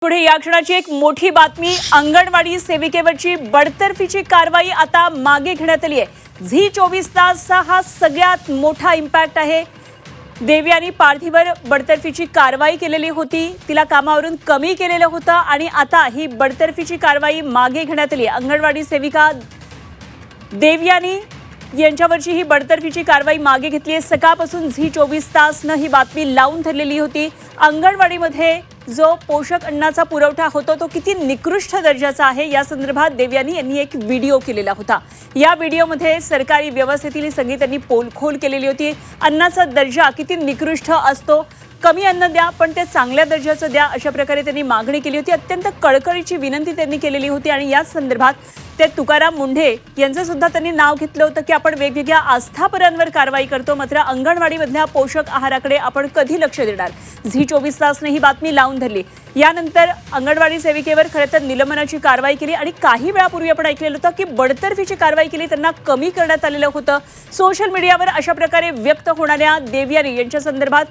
पुढे या क्षणाची एक मोठी बातमी, अंगणवाडी सेविकेवरची बडतर्फीची कारवाई आता मागे घेण्यात आली आहे। झी 24 तासचा हा सगळ्यात मोठा इम्पॅक्ट आहे। देवयानी पार्थीवर बडतर्फीची कारवाई केलेली होती, तिला कामावरून कमी केलेलं होतं आणि आता ही बडतर्फीची कारवाई मागे घेण्यात आली। अंगणवाडी सेविका देवयानी यांच्यावरची ही बडतर्फीची कारवाई मागे घेतली आहे। सकाळपासून झी 24 तासनं ही बातमी लावून धरलेली होती। अंगणवाडीमध्ये जो पोषक अन्नाचा पुरवठा होतो तो किती निकृष्ट दर्जाचा आहे या संदर्भात देवयानी यांनी एक व्हिडिओ केलेला होता। या व्हिडिओमध्ये सरकारी व्यवस्थेतील सगळी त्यांनी पोलखोल केलेली होती। अन्नाचा दर्जा किती निकृष्ट असतो, कमी अन्न द्या पण ते चांगल्या दर्जाचं द्या, अशा प्रकारे त्यांनी मागणी केली होती। अत्यंत कळकळीची विनंती त्यांनी केलेली होती आणि या संदर्भात ते तुकाराम मुंढे यांचं सुद्धा त्यांनी नाव घेतलं होतं की आपण वेगवेगळ्या आस्थापनांवर कारवाई करतो, मात्र अंगणवाडीमधल्या पोषक आहाराकडे आपण कधी लक्ष देणार। झी 24 तासने ही बातमी लावून धरली। यानंतर अंगणवाडी सेविकेवर खरं तर निलंबनाची कारवाई केली आणि काही वेळापूर्वी आपण ऐकलेलं होतं की बडतर्फीची कारवाई केली, त्यांना कमी करण्यात आलेलं होतं। सोशल मीडियावर अशा प्रकारे व्यक्त होणाऱ्या देवयानी यांच्या संदर्भात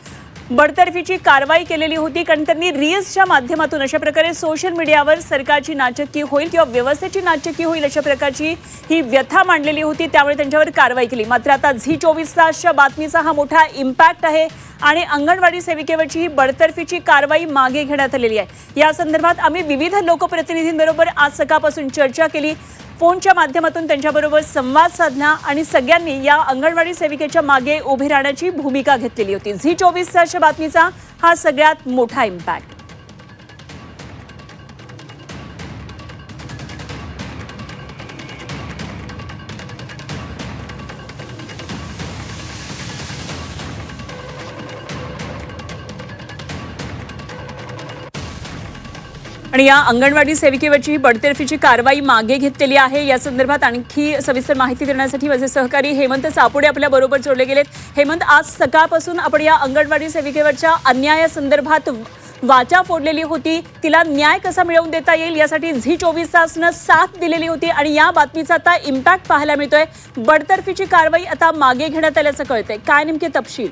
बडतर्फीची कारवाई केलेली होती, कारण त्यांनी रील्सच्या माध्यमातून अशा प्रकारे सोशल मीडियावर सरकारची नाचक्की होईल किंवा व्यवस्थेची नाचक्की होईल अशा प्रकारची ही व्यथा मांडलेली होती, त्यामुळे त्यांच्यावर कारवाई केली। मात्र आता झी 24 तासच्या बातमीचा हा मोठा इम्पॅक्ट आहे आणि अंगणवाडी सेविकेवरची ही बडतर्फीची कारवाई मागे घेण्यात आलेली आहे। या संदर्भात आम्ही विविध लोकप्रतिनिधींबरोबर आज सकाळपासून चर्चा केली, फोनच्या माध्यमातून त्यांच्याबरोबर संवाद साधला आणि सगळ्यांनी या अंगणवाडी सेविकेच्या मागे उभे राहण्याची भूमिका घेतलेली होती। झी 24 तासच्या बातमीचा हा सगळ्यात मोठा इम्पॅक्ट। आणि या अंगणवाडी सेविकेवरची बडतर्फीची कारवाई मागे घेतलेली आहे। या संदर्भात आणखी सविस्तर माहिती देण्यासाठी माझे सहकारी हेमंत सापुडे आपल्या बरोबर जोडले गेलेत। हेमंत, आज सकाळपासून आपण या अंगणवाडी सेविकेवरच्या अन्यायासंदर्भात वाचा फोडलेली होती, तिला न्याय कसा मिळवून देता येईल यासाठी झी 24 तासनं साथ दिलेली होती आणि या बातमीचा आता इम्पॅक्ट पाहायला मिळतोय। बडतर्फीची कारवाई आता मागे घेण्यात आल्याचं कळतंय, काय नेमके तपशील?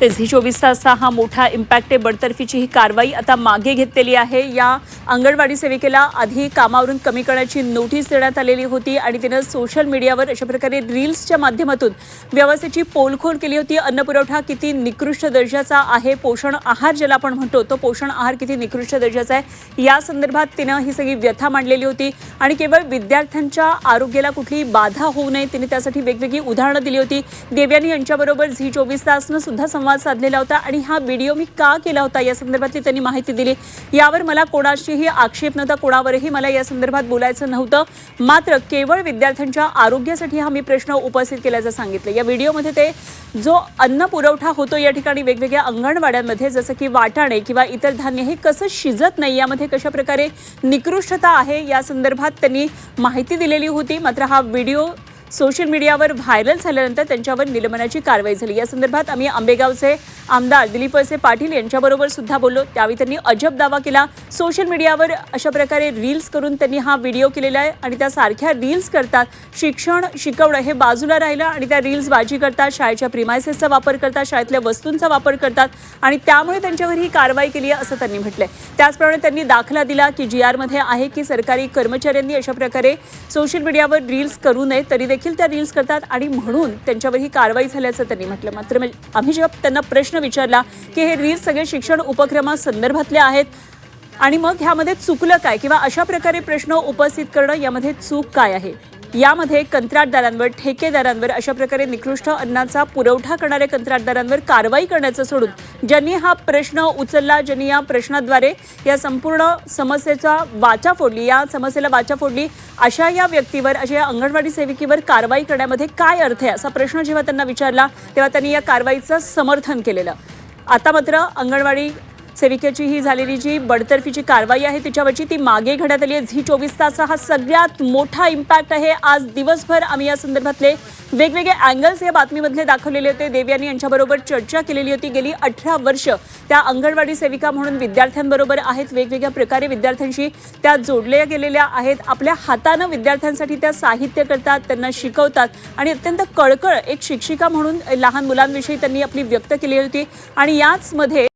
ते झी 24 तासचा हा मोठा इम्पॅक्ट आहे। बडतर्फीची ही कारवाई आता मागे घेतलेली आहे। या अंगणवाडी सेविकेला आधी कामावरून कमी करण्याची नोटीस देण्यात आलेली होती आणि तिनं सोशल मीडियावर अशा प्रकारे रील्सच्या माध्यमातून व्यवस्थेची पोलखोल केली होती। अन्नपुरवठा किती निकृष्ट दर्जाचा आहे, पोषण आहार ज्याला आपण म्हणतो तो पोषण आहार किती निकृष्ट दर्जाचा आहे, या संदर्भात तिनं ही सगळी व्यथा मांडलेली होती आणि केवळ विद्यार्थ्यांच्या आरोग्याला कुठलीही बाधा होऊ नये तिने त्यासाठी वेगवेगळी उदाहरणं दिली होती। देवयानी यांच्याबरोबर झी 24 तासनं सुद्धा संवाद साधलेला होता आणि हा व्हिडिओ मी का केला होता या संदर्भातली त्यांनी माहिती दिली। यावर मला कोणाशीही आक्षेप नव्हता, कोणावरही मला या संदर्भात बोलायचं नव्हतं, मात्र केवळ विद्यार्थ्यांच्या आरोग्यासाठी हा मी प्रश्न उपस्थित केल्याचं सांगितलं। या व्हिडिओमध्ये ते जो अन्न पुरवठा होतो या ठिकाणी वेगवेगळ्या अंगणवाड्यांमध्ये जसं की वाटाणे किंवा इतर धान्य हे कसं शिजत नाही, यामध्ये कशा प्रकारे निकृष्टता आहे या संदर्भात त्यांनी माहिती दिलेली होती। मात्र हा व्हिडिओ सोशल मीडियावर व्हायरल झाल्यानंतर त्यांच्यावर निलंबनाची कारवाई झाली। या संदर्भात आम्ही आंबेगावचे आमदार दिलीप वळसे पाटील यांच्याबरोबर सुद्धा बोललो, त्यावेळी त्यांनी अजब दावा केला। सोशल मीडियावर अशा प्रकारे रील्स करून त्यांनी हा व्हिडिओ केलेला आहे आणि त्या सारख्या रील्स करतात, शिक्षण शिकवणं हे बाजूला राहिलं आणि त्या रील्स बाजी करतात, शाळेच्या प्रिमायसेसचा वापर करतात, शाळेतल्या वस्तूंचा वापर करतात आणि त्यामुळे त्यांच्यावर ही कारवाई केली आहे असं त्यांनी म्हटलंय। त्याचप्रमाणे त्यांनी दाखला दिला की GR मध्ये आहे की सरकारी कर्मचाऱ्यांनी अशा प्रकारे सोशल मीडियावर रील्स करू नये, तरी देखील त्या रील्स करतात आणि म्हणून त्यांच्यावर ही कारवाई झाल्याचं त्यांनी म्हटलं। मात्र आम्ही जेव्हा त्यांना प्रश्न विचारला की हे रील्स सगळे शिक्षण उपक्रमासंदर्भातले आहेत आणि मग ह्यामध्ये चुकलं काय किंवा अशा प्रकारे प्रश्न उपस्थित करणं यामध्ये चूक काय आहे, यामध्ये कंत्राटदारांवर, ठेकेदारांवर, अशा प्रकारे निकृष्ट अन्नाचा पुरवठा करणाऱ्या कंत्राटदारांवर कारवाई करण्याचं सोडून ज्यांनी हा प्रश्न उचलला, ज्यांनी या प्रश्नाद्वारे या संपूर्ण समस्येचा वाचा फोडली, या समस्येला वाचा फोडली, अशा या व्यक्तीवर, अशा या अंगणवाडी सेविकेवर कारवाई करण्यामध्ये काय अर्थ आहे असा प्रश्न जेव्हा त्यांना विचारला तेव्हा त्यांनी या कारवाईचं समर्थन केलेलं। आता मात्र अंगणवाडी सेविकेची ही झालेली जी बडतर्फीची कारवाई आहे तिच्यावरची ती मागे घेण्यात आली आहे. झी 24 तास हा सगळ्यात मोठा इम्पॅक्ट आहे. आज दिवसभर आम्ही या संदर्भातले वेगवेगळे अँगल्स या बातमीमधले दाखवलेले होते. देवयानी यांच्याबरोबर चर्चा केलेली होती. गेली 18 वर्ष त्या अंगणवाडी सेविका म्हणून विद्यार्थ्यांबरोबर आहेत. वेगवेगळ्या प्रकारे विद्यार्थ्यांशी त्या जोडल्या गेलेल्या आहेत. आपल्या हातानं विद्यार्थ्यांसाठी त्या साहित्य करतात, त्यांना शिकवतात आणि अत्यंत कळकळ एक शिक्षिका म्हणून लहान मुलांविषयी त्यांनी आपली व्यक्त केली होती. आणि याच मध्ये